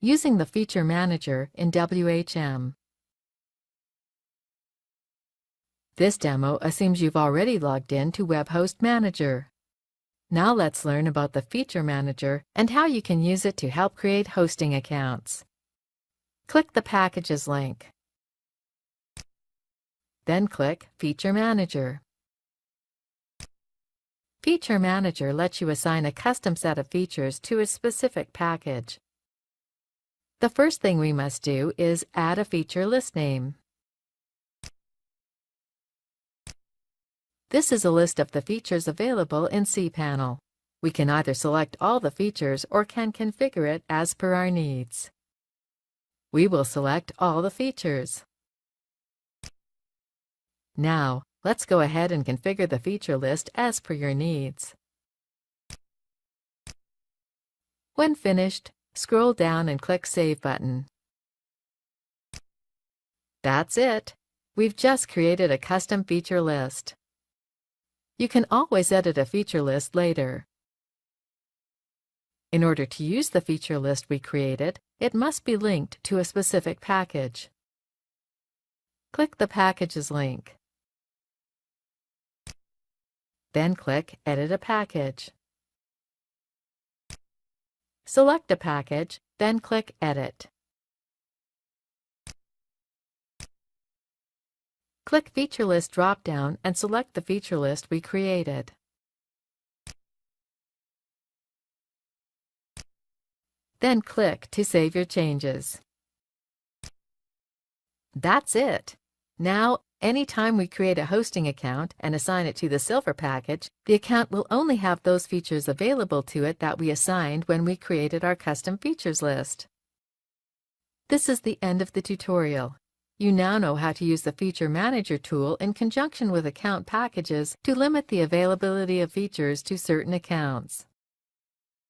Using the Feature Manager in whm. This demo assumes you've already logged in to WebHost Manager. Now let's learn about the Feature Manager and how you can use it to help create hosting accounts. Click the Packages link. Then click Feature Manager. Feature Manager lets you assign a custom set of features to a specific package. The first thing we must do is add a feature list name. This is a list of the features available in cPanel. We can either select all the features or can configure it as per our needs. We will select all the features. Now, let's go ahead and configure the feature list as per your needs. When finished, scroll down and click Save button. That's it. We've just created a custom feature list. You can always edit a feature list later. In order to use the feature list we created, it must be linked to a specific package. Click the Packages link. Then click Edit a Package. Select a package, then click Edit. Click Feature List drop-down and select the feature list we created. Then click to save your changes. That's it. Now, anytime we create a hosting account and assign it to the Silver package, the account will only have those features available to it that we assigned when we created our custom features list. This is the end of the tutorial. You now know how to use the Feature Manager tool in conjunction with account packages to limit the availability of features to certain accounts.